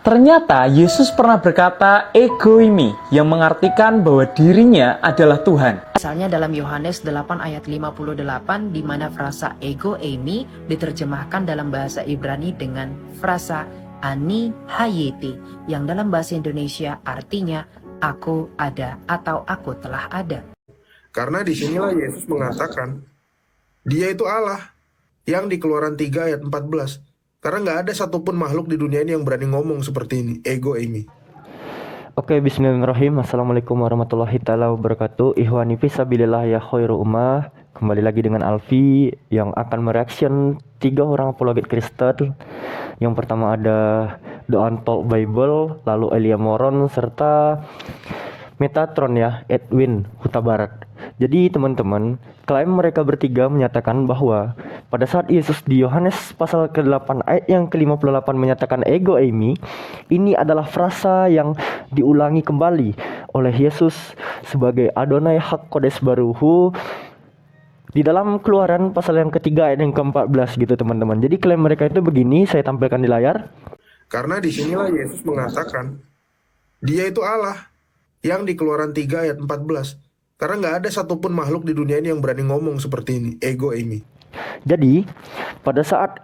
Ternyata Yesus pernah berkata ego eimi yang mengartikan bahwa dirinya adalah Tuhan. Misalnya dalam Yohanes 8 ayat 58 di mana frasa ego eimi diterjemahkan dalam bahasa Ibrani dengan frasa ani hayete yang dalam bahasa Indonesia artinya aku ada atau aku telah ada. Karena disinilah Yesus mengatakan dia itu Allah yang di Keluaran 3 ayat 14. Karena nggak ada satupun makhluk di dunia ini yang berani ngomong seperti ini, ego eimi. Oke, bismillahirrahmanirrahim. Assalamualaikum warahmatullahi taala wabarakatuh. Ikhwani fisabilillah ya khairu ummah. Kembali lagi dengan Alfi yang akan mereaction 3 orang apologet Kristen. Yang pertama ada The Untold Bible, lalu Elia Moron, serta Metatron ya, Edwin Huta Barat. Jadi teman-teman, klaim mereka bertiga menyatakan bahwa pada saat Yesus di Yohanes pasal ke-8 ayat yang ke-58 menyatakan ego eimi, ini adalah frasa yang diulangi kembali oleh Yesus sebagai Adonai Hak Kodes Baruhu di dalam Keluaran pasal yang ketiga ayat yang ke-14 gitu teman-teman. Jadi klaim mereka itu begini, saya tampilkan di layar. Karena disinilah Yesus mengatakan dia itu Allah yang di Keluaran 3 ayat 14. Karena nggak ada satupun makhluk di dunia ini yang berani ngomong seperti ini, ego eimi. Jadi pada saat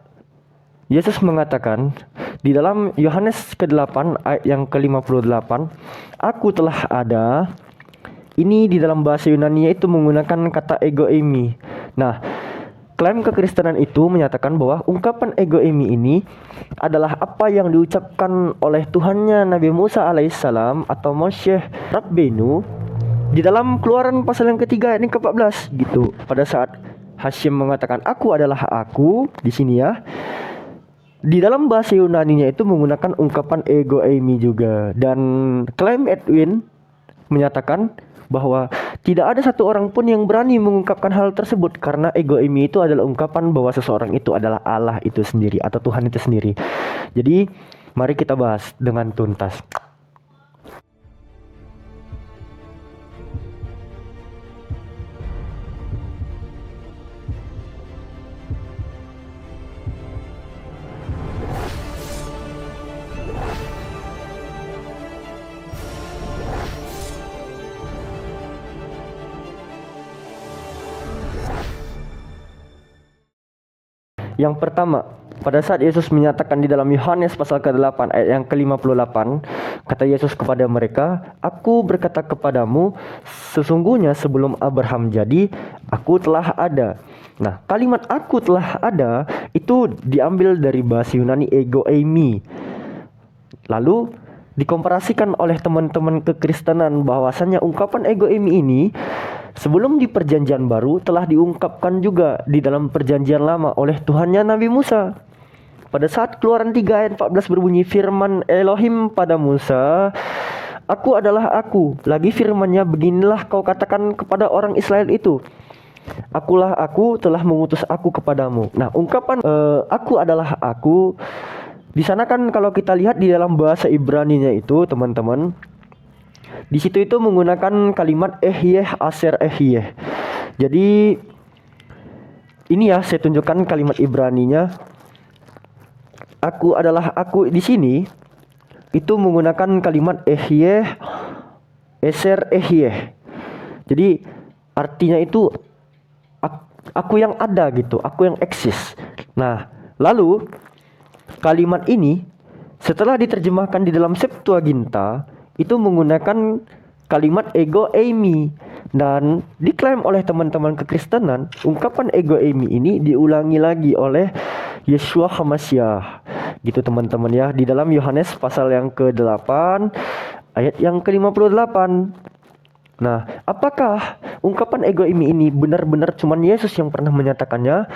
Yesus mengatakan di dalam Yohanes ke-8 ayat yang ke-58, aku telah ada, ini di dalam bahasa Yunani itu menggunakan kata ego eimi. Nah, klaim kekristenan itu menyatakan bahwa ungkapan ego eimi ini adalah apa yang diucapkan oleh Tuhannya Nabi Musa alaihissalam atau Moshe Rabbenu di dalam Keluaran pasal yang ketiga ayat yang ke-14 gitu. Pada saat Hashim mengatakan aku adalah aku di sini ya. Di dalam bahasa Yunaninya itu menggunakan ungkapan ego eimi juga. Dan klaim Edwin menyatakan bahwa tidak ada satu orang pun yang berani mengungkapkan hal tersebut karena ego eimi itu adalah ungkapan bahwa seseorang itu adalah Allah itu sendiri atau Tuhan itu sendiri. Jadi mari kita bahas dengan tuntas. Yang pertama, pada saat Yesus menyatakan di dalam Yohanes pasal ke-8 ayat yang ke-58, kata Yesus kepada mereka, aku berkata kepadamu, sesungguhnya sebelum Abraham jadi, aku telah ada. Nah, kalimat aku telah ada itu diambil dari bahasa Yunani ego eimi. Lalu dikomparasikan oleh teman-teman kekristenan bahwasannya ungkapan ego eimi ini sebelum di perjanjian baru telah diungkapkan juga di dalam perjanjian lama oleh Tuhannya Nabi Musa. Pada saat Keluaran 3 ayat 14 berbunyi firman Elohim pada Musa, aku adalah aku. Lagi firmannya beginilah kau katakan kepada orang Israel itu, akulah aku telah mengutus aku kepadamu. Nah ungkapan aku adalah aku di sana kan kalau kita lihat di dalam bahasa Ibraninya itu teman-teman, di situ itu menggunakan kalimat ehyeh aser ehyeh. Jadi ini ya saya tunjukkan kalimat Ibraninya. Aku adalah aku di sini itu menggunakan kalimat ehyeh eser ehyeh. Jadi artinya itu aku yang ada gitu, aku yang eksis. Nah, lalu kalimat ini setelah diterjemahkan di dalam Septuaginta itu menggunakan kalimat ego eimi, dan diklaim oleh teman-teman kekristenan ungkapan ego eimi ini diulangi lagi oleh Yeshua HaMashiach gitu teman-teman ya, di dalam Yohanes pasal yang ke-8 ayat yang ke-58. Nah, apakah ungkapan ego eimi ini benar-benar cuman Yesus yang pernah menyatakannya?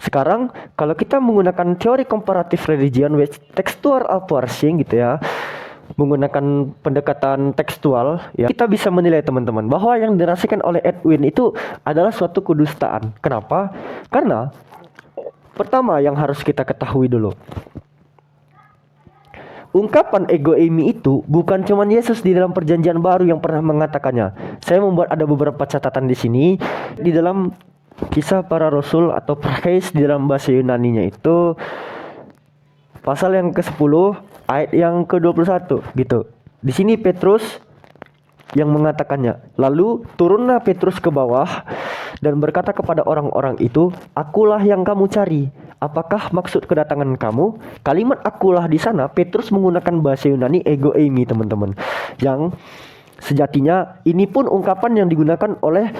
Sekarang kalau kita menggunakan teori komparatif religion with textual parsing gitu ya, menggunakan pendekatan tekstual ya, kita bisa menilai teman-teman bahwa yang dirasikan oleh Edwin itu adalah suatu kedustaan. Kenapa? Karena pertama yang harus kita ketahui dulu, ungkapan ego eimi itu bukan cuma Yesus di dalam perjanjian baru yang pernah mengatakannya. Saya membuat ada beberapa catatan di sini. Di dalam Kisah Para Rasul atau Prakais di dalam bahasa Yunaninya itu pasal yang ke-10 ayat yang ke-21 gitu. Di sini Petrus yang mengatakannya. Lalu turunlah Petrus ke bawah dan berkata kepada orang-orang itu, "Akulah yang kamu cari. Apakah maksud kedatangan kamu?" Kalimat akulah di sana Petrus menggunakan bahasa Yunani ego eimi, teman-teman. Yang sejatinya ini pun ungkapan yang digunakan oleh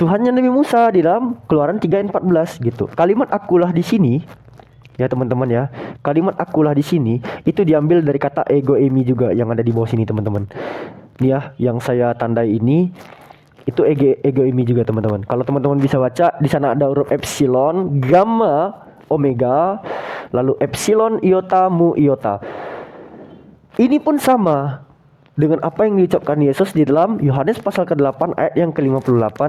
Tuhannya Nabi Musa di dalam Keluaran 3 ayat 14 gitu. Kalimat akulah di sini ya teman-teman ya. Kalimat akulah di sini itu diambil dari kata ego eimi juga yang ada di bawah sini, teman-teman. Nih ya, yang saya tandai ini itu ego eimi juga, teman-teman. Kalau teman-teman bisa baca, di sana ada huruf epsilon, gamma, omega, lalu epsilon, iota, mu, iota. Ini pun sama dengan apa yang diucapkan Yesus di dalam Yohanes pasal ke-8 ayat yang ke-58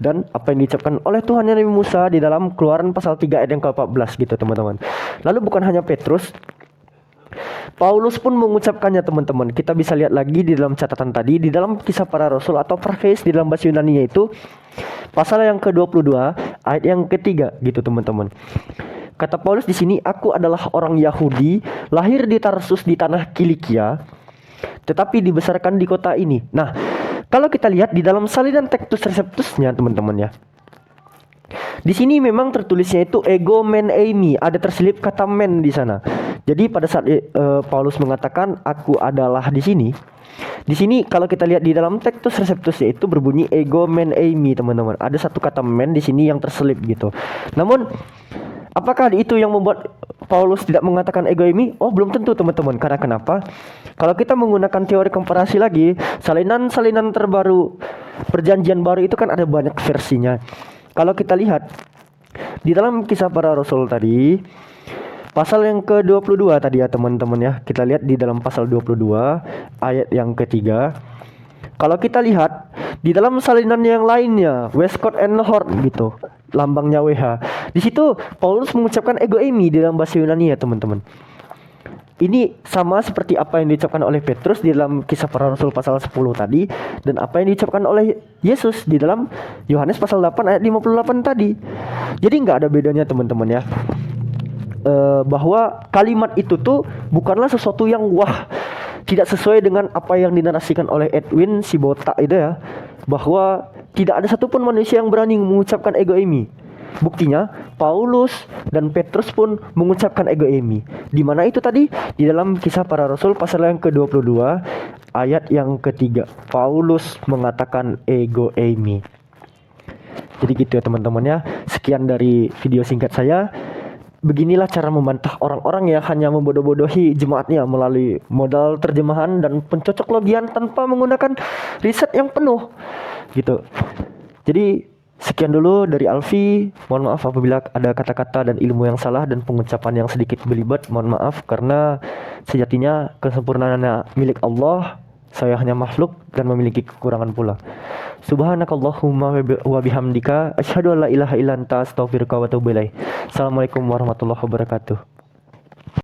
dan apa yang diucapkan oleh Tuhan Nabi Musa di dalam Keluaran pasal 3 ayat yang ke-14 gitu, teman-teman. Lalu bukan hanya Petrus, Paulus pun mengucapkannya, teman-teman. Kita bisa lihat lagi di dalam catatan tadi, di dalam Kisah Para Rasul atau Paraphrase di dalam bahasa Yunani, yaitu pasal yang ke-22 ayat yang ketiga gitu, teman-teman. Kata Paulus di sini, "Aku adalah orang Yahudi, lahir di Tarsus di tanah Kilikia, tetapi dibesarkan di kota ini." Nah, kalau kita lihat di dalam salinan Textus Receptusnya, teman-teman ya, di sini memang tertulisnya itu ego men eimi, ada terselip kata men di sana. Jadi pada saat Paulus mengatakan aku adalah di sini kalau kita lihat di dalam Textus Receptusnya itu berbunyi ego men eimi, teman-teman. Ada satu kata men di sini yang terselip gitu. Namun apakah itu yang membuat Paulus tidak mengatakan ego eimi? Oh, belum tentu, teman-teman. Karena kenapa? Kalau kita menggunakan teori komparasi lagi, salinan-salinan terbaru Perjanjian Baru itu kan ada banyak versinya. Kalau kita lihat di dalam Kisah Para Rasul tadi, pasal yang ke-22 tadi ya, teman-teman ya. Kita lihat di dalam pasal 22 ayat yang ketiga. Kalau kita lihat di dalam salinan yang lainnya, Westcott and Hort gitu, lambangnya WH. Di situ Paulus mengucapkan ego eimi di dalam bahasa Yunani ya, teman-teman. Ini sama seperti apa yang diucapkan oleh Petrus di dalam Kisah Para Rasul pasal 10 tadi, dan apa yang diucapkan oleh Yesus di dalam Yohanes pasal 8 ayat 58 tadi. Jadi nggak ada bedanya, teman-teman ya. Bahwa kalimat itu tuh bukanlah sesuatu yang wah, tidak sesuai dengan apa yang dinarasikan oleh Edwin si botak itu ya, bahwa tidak ada satupun manusia yang berani mengucapkan ego eimi. Buktinya Paulus dan Petrus pun mengucapkan ego eimi. Di mana itu tadi? Di dalam Kisah Para Rasul pasal yang ke-22 ayat yang ketiga. Paulus mengatakan ego eimi. Jadi gitu ya, teman-teman ya. Sekian dari video singkat saya. Beginilah cara membantah orang-orang yang hanya membodoh-bodohi jemaatnya melalui modal terjemahan dan pencocok logian tanpa menggunakan riset yang penuh gitu. Jadi sekian dulu dari Alfi. Mohon maaf apabila ada kata-kata dan ilmu yang salah dan pengucapan yang sedikit belibet. Mohon maaf, karena sejatinya kesempurnaannya milik Allah. Saya hanya makhluk dan memiliki kekurangan pula. Subhanakallahumma wa bihamdika asyhadu an la ilaha illa anta astaghfiruka wa atubu ilaik. Assalamualaikum warahmatullahi wabarakatuh.